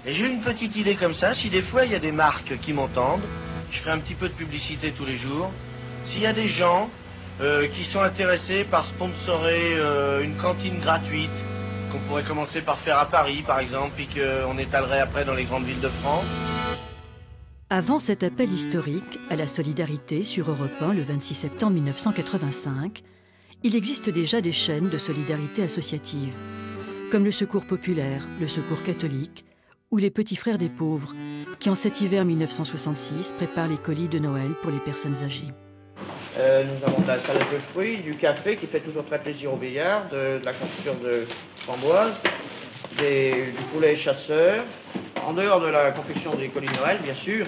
Et j'ai une petite idée comme ça, si des fois il y a des marques qui m'entendent, je ferai un petit peu de publicité tous les jours. S'il y a des gens qui sont intéressés par sponsorer une cantine gratuite, qu'on pourrait commencer par faire à Paris par exemple, puis qu'on étalerait après dans les grandes villes de France. Avant cet appel historique à la solidarité sur Europe 1 le 26 septembre 1985, il existe déjà des chaînes de solidarité associative, comme le Secours populaire, le Secours catholique ou les Petits Frères des pauvres, qui en cet hiver 1966 préparent les colis de Noël pour les personnes âgées. Nous avons de la salade de fruits, du café qui fait toujours très plaisir aux vieillards, de la confiture de framboise, du poulet chasseur. En dehors de la confection des colis de Noël, bien sûr,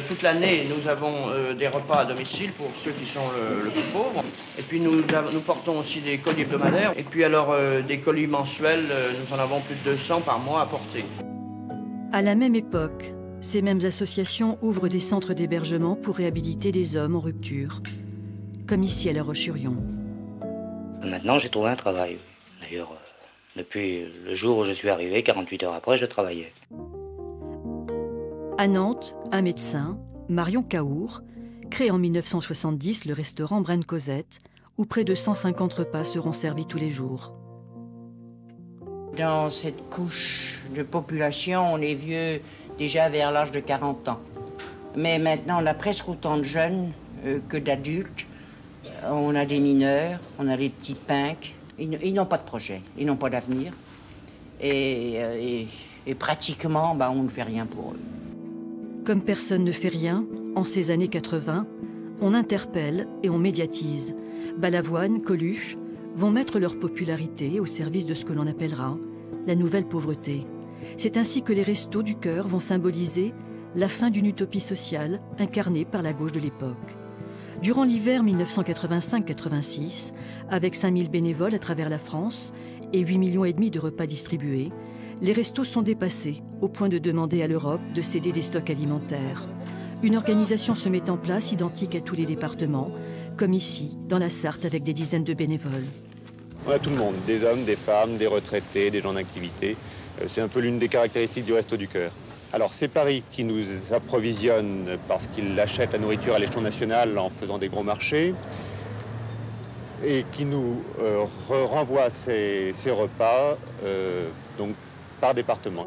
toute l'année, nous avons des repas à domicile pour ceux qui sont le plus pauvres. Et puis nous portons aussi des colis hebdomadaires. Et puis alors des colis mensuels, nous en avons plus de 200 par mois à porter. À la même époque, ces mêmes associations ouvrent des centres d'hébergement pour réhabiliter des hommes en rupture, comme ici à La Roche-sur-Yon. Maintenant, j'ai trouvé un travail. D'ailleurs, depuis le jour où je suis arrivé, 48 heures après, je travaillais. À Nantes, un médecin, Marion Cahour, crée en 1970 le restaurant Braine Cosette, où près de 150 repas seront servis tous les jours. Dans cette couche de population, on est vieux déjà vers l'âge de 40 ans. Mais maintenant, on a presque autant de jeunes que d'adultes. On a des mineurs, on a des petits pinques. Ils n'ont pas de projet, ils n'ont pas d'avenir. Et pratiquement, on ne fait rien pour eux. Comme personne ne fait rien, en ces années 80, on interpelle et on médiatise. Balavoine, Coluche vont mettre leur popularité au service de ce que l'on appellera la nouvelle pauvreté. C'est ainsi que les Restos du Cœur vont symboliser la fin d'une utopie sociale incarnée par la gauche de l'époque. Durant l'hiver 1985-86, avec 5000 bénévoles à travers la France et 8,5 millions de repas distribués, les restos sont dépassés au point de demander à l'Europe de céder des stocks alimentaires. Une organisation se met en place identique à tous les départements, comme ici, dans la Sarthe, avec des dizaines de bénévoles. On a tout le monde, des hommes, des femmes, des retraités, des gens d'activité. C'est un peu l'une des caractéristiques du Resto du Cœur. Alors c'est Paris qui nous approvisionne parce qu'il achète la nourriture à l'échelon national en faisant des gros marchés et qui nous renvoie ces repas donc par département.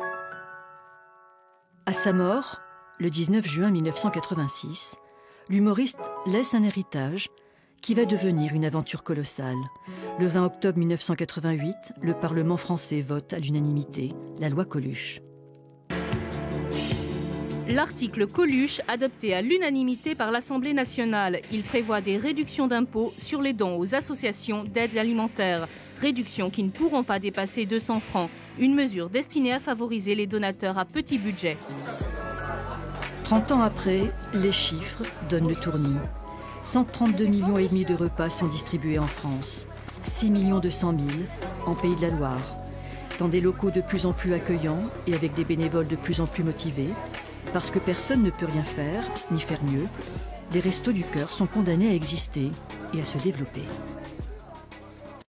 À sa mort, le 19 juin 1986, l'humoriste laisse un héritage qui va devenir une aventure colossale. Le 20 octobre 1988, le Parlement français vote à l'unanimité la loi Coluche. L'article Coluche, adopté à l'unanimité par l'Assemblée nationale, il prévoit des réductions d'impôts sur les dons aux associations d'aide alimentaire. Réductions qui ne pourront pas dépasser 200 francs. Une mesure destinée à favoriser les donateurs à petit budget. 30 ans après, les chiffres donnent le tournis. 132,5 millions de repas sont distribués en France. 6 200 000 en Pays de la Loire. Dans des locaux de plus en plus accueillants et avec des bénévoles de plus en plus motivés, parce que personne ne peut rien faire, ni faire mieux, les Restos du Cœur sont condamnés à exister et à se développer.